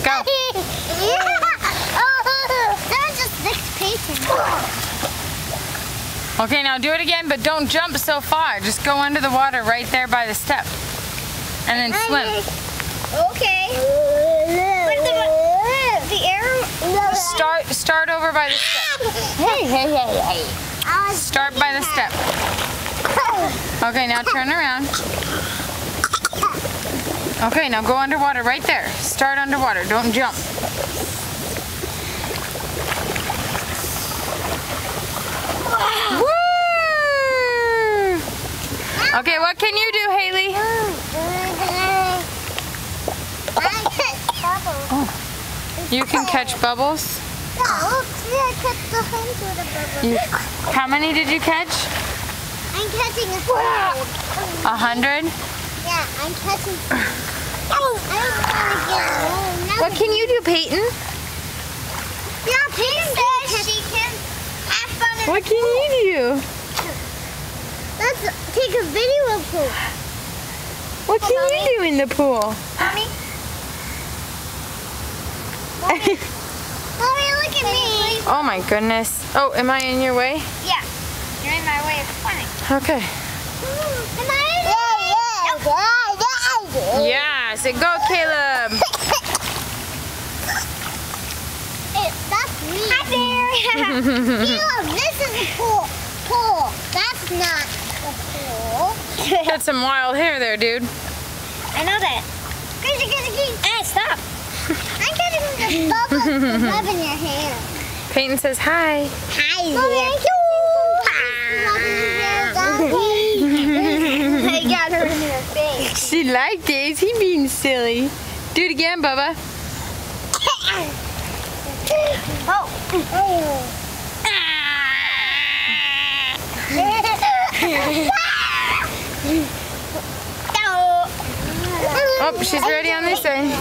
Go. That just licked Peyton. Okay, now do it again, but don't jump so far. Just go under the water right there by the step. And then swim. Okay. But the arrow... Start over by the step. Hey. Start by the step. Okay, now turn around. Okay, now go underwater right there. Start underwater, don't jump. Woo! Okay, what can you do, Haley? Oh, you can catch bubbles? How many did you catch? I'm catching 100. 100? Yeah, I'm catching. I don't want to get What can you do, Peyton? Yeah, Peyton says she can have fun in What the can pool. you do? Let's take a video of pool. What can you do in the pool? Mommy? Mommy, look at me. Oh my goodness. Oh, am I in your way? Yeah, you're in my way of swimming. Okay. Am I in your way? Yeah, say go, Caleb. That's me. Hi there. Caleb, this is a pool. That's not a pool. Got some wild hair there, dude. I know that. Crazy. Hey, stop. I'm getting the bubbles that rub in your hair. Peyton says hi. Hi there. I got her in her face. She liked it. Is he being silly? Do it again, Bubba. Oh. Oh, she's ready on this side.